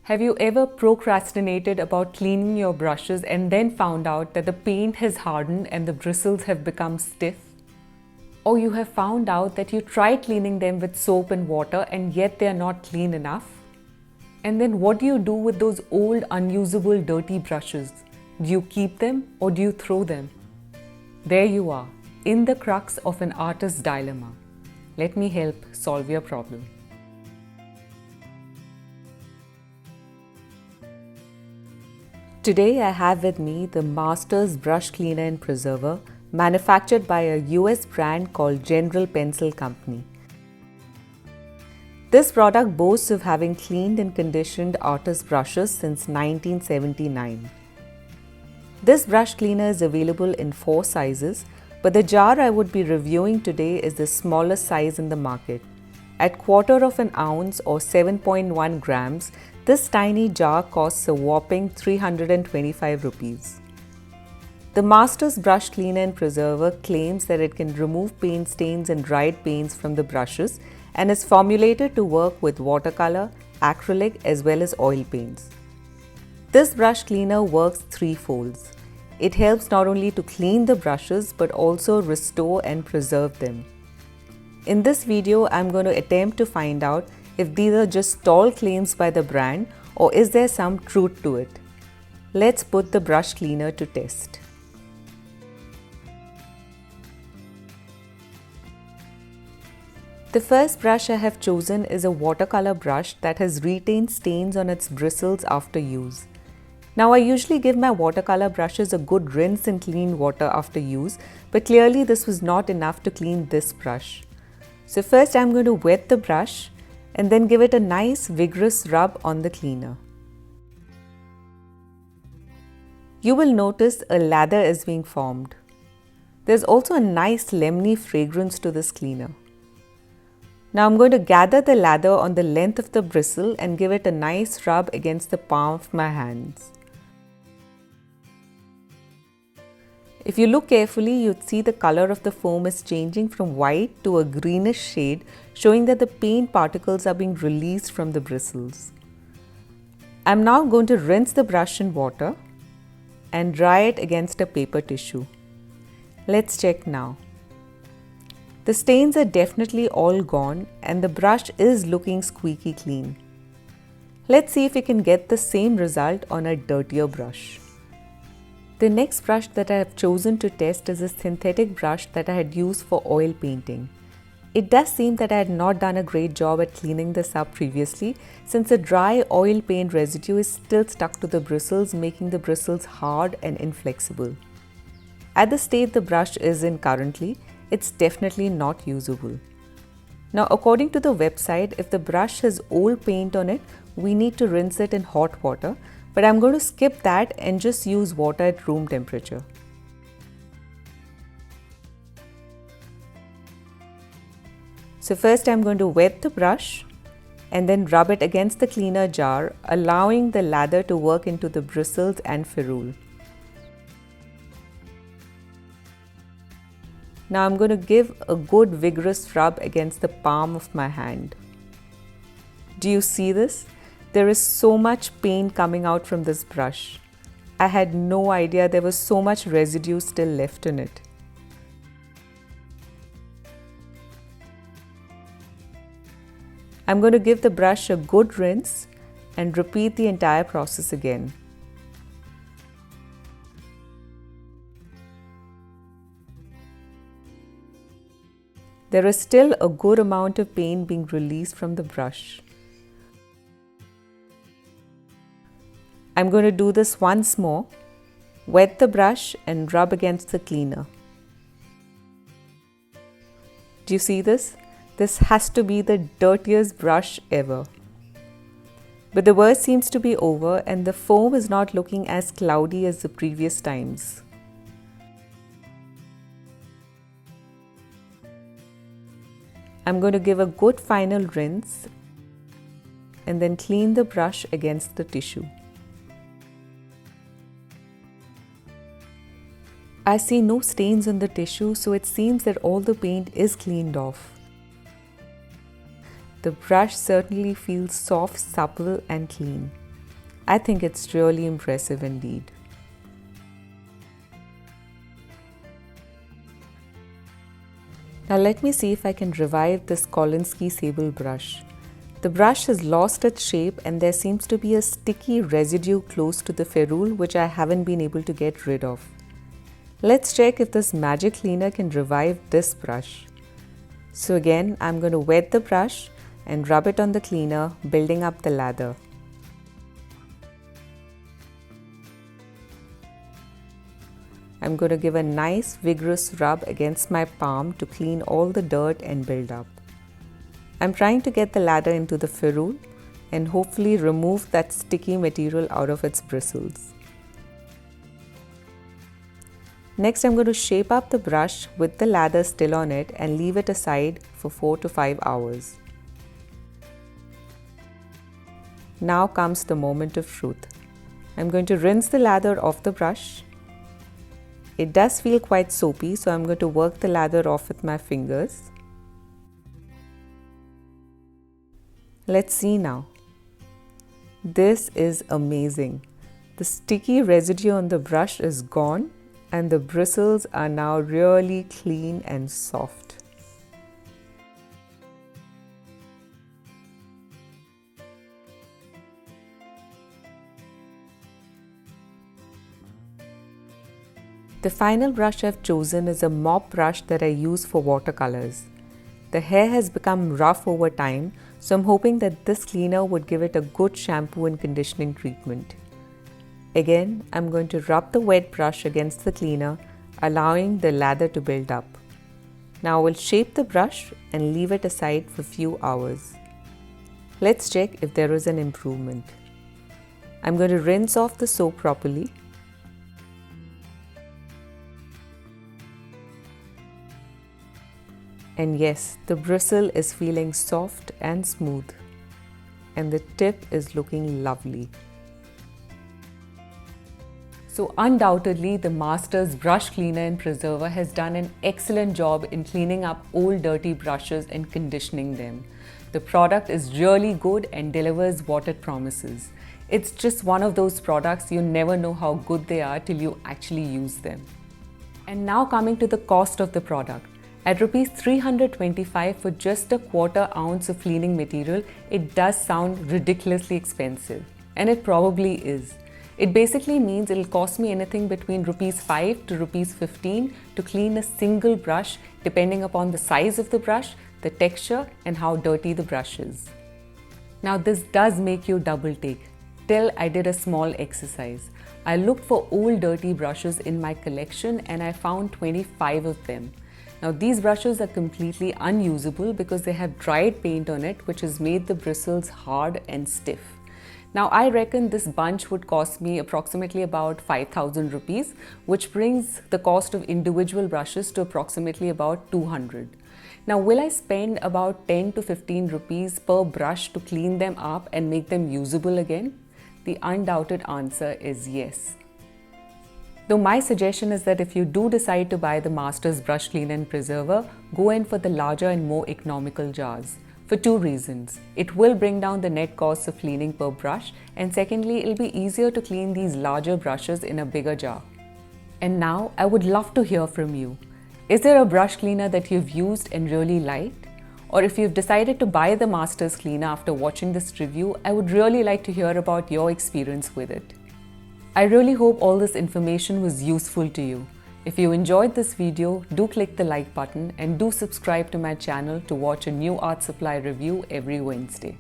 Have you ever procrastinated about cleaning your brushes and then found out that the paint has hardened and the bristles have become stiff? Or you have found out that you tried cleaning them with soap and water and yet they are not clean enough? And then what do you do with those old, unusable, dirty brushes? Do you keep them or do you throw them? There you are, in the crux of an artist's dilemma. Let me help solve your problem. Today I have with me the Masters Brush Cleaner and Preserver, manufactured by a US brand called General Pencil Company. This product boasts of having cleaned and conditioned artist brushes since 1979. This brush cleaner is available in 4 sizes, but the jar I would be reviewing today is the smallest size in the market. At 1/4 of an ounce or 7.1 grams, this tiny jar costs a whopping 325 rupees. The Masters Brush Cleaner and Preserver claims that it can remove paint stains and dried paints from the brushes and is formulated to work with watercolor, acrylic as well as oil paints. This brush cleaner works threefolds. It helps not only to clean the brushes but also restore and preserve them. In this video, I'm going to attempt to find out if these are just tall claims by the brand or is there some truth to it. Let's put the brush cleaner to test. The first brush I have chosen is a watercolor brush that has retained stains on its bristles after use. Now I usually give my watercolor brushes a good rinse in clean water after use, but clearly this was not enough to clean this brush. So first I'm going to wet the brush and then give it a nice vigorous rub on the cleaner. You will notice a lather is being formed. There's also a nice lemony fragrance to this cleaner. Now I'm going to gather the lather on the length of the bristle and give it a nice rub against the palm of my hands. If you look carefully, you'd see the color of the foam is changing from white to a greenish shade, showing that the paint particles are being released from the bristles. I'm now going to rinse the brush in water and dry it against a paper tissue. Let's check now. The stains are definitely all gone and the brush is looking squeaky clean. Let's see if we can get the same result on a dirtier brush. The next brush that I have chosen to test is a synthetic brush that I had used for oil painting. It does seem that I had not done a great job at cleaning this up previously, since the dry oil paint residue is still stuck to the bristles, making the bristles hard and inflexible. At the state the brush is in currently, it's definitely not usable. Now according to the website, if the brush has old paint on it, we need to rinse it in hot water, but I'm going to skip that and just use water at room temperature. So first I'm going to wet the brush and then rub it against the cleaner jar, allowing the lather to work into the bristles and ferrule. Now I'm going to give a good vigorous rub against the palm of my hand. Do you see this? There is so much paint coming out from this brush. I had no idea there was so much residue still left in it. I'm going to give the brush a good rinse and repeat the entire process again. There is still a good amount of paint being released from the brush. I'm going to do this once more. Wet the brush and rub against the cleaner. Do you see this? This has to be the dirtiest brush ever. But the worst seems to be over and the foam is not looking as cloudy as the previous times. I'm going to give a good final rinse and then clean the brush against the tissue. I see no stains on the tissue, so it seems that all the paint is cleaned off. The brush certainly feels soft, supple and clean. I think it's really impressive indeed. Now let me see if I can revive this Kolinsky sable brush. The brush has lost its shape and there seems to be a sticky residue close to the ferrule which I haven't been able to get rid of. Let's check if this magic cleaner can revive this brush. So again, I'm going to wet the brush and rub it on the cleaner, building up the lather. I'm going to give a nice vigorous rub against my palm to clean all the dirt and build up. I'm trying to get the ladder into the ferrule and hopefully remove that sticky material out of its bristles. Next, I'm going to shape up the brush with the ladder still on it and leave it aside for 4 to 5 hours. Now comes the moment of truth. I'm going to rinse the lather off the brush. It does feel quite soapy, so I'm going to work the lather off with my fingers. Let's see now. This is amazing. The sticky residue on the brush is gone and the bristles are now really clean and soft. The final brush I've chosen is a mop brush that I use for watercolors. The hair has become rough over time, so I'm hoping that this cleaner would give it a good shampoo and conditioning treatment. Again, I'm going to rub the wet brush against the cleaner, allowing the lather to build up. Now I will shape the brush and leave it aside for a few hours. Let's check if there is an improvement. I'm going to rinse off the soap properly. And yes, the bristle is feeling soft and smooth, and the tip is looking lovely. So undoubtedly, the Masters Brush Cleaner and Preserver has done an excellent job in cleaning up old dirty brushes and conditioning them. The product is really good and delivers what it promises. It's just one of those products you never know how good they are till you actually use them. And now coming to the cost of the product. At Rs 325 for just a quarter ounce of cleaning material, it does sound ridiculously expensive. And it probably is. It basically means it'll cost me anything between Rs 5 to Rs 15 to clean a single brush, depending upon the size of the brush, the texture, and how dirty the brush is. Now this does make you double take. Till I did a small exercise. I looked for old dirty brushes in my collection and I found 25 of them. Now these brushes are completely unusable because they have dried paint on it, which has made the bristles hard and stiff. Now I reckon this bunch would cost me approximately about 5,000 rupees, which brings the cost of individual brushes to approximately about 200. Now will I spend about 10 to 15 rupees per brush to clean them up and make them usable again? The undoubted answer is yes. Though my suggestion is that if you do decide to buy the Masters Brush Cleaner and Preserver, go in for the larger and more economical jars. For two reasons. It will bring down the net cost of cleaning per brush, and secondly, it'll be easier to clean these larger brushes in a bigger jar. And now, I would love to hear from you. Is there a brush cleaner that you've used and really liked? Or if you've decided to buy the Masters Cleaner after watching this review, I would really like to hear about your experience with it. I really hope all this information was useful to you. If you enjoyed this video, do click the like button and do subscribe to my channel to watch a new art supply review every Wednesday.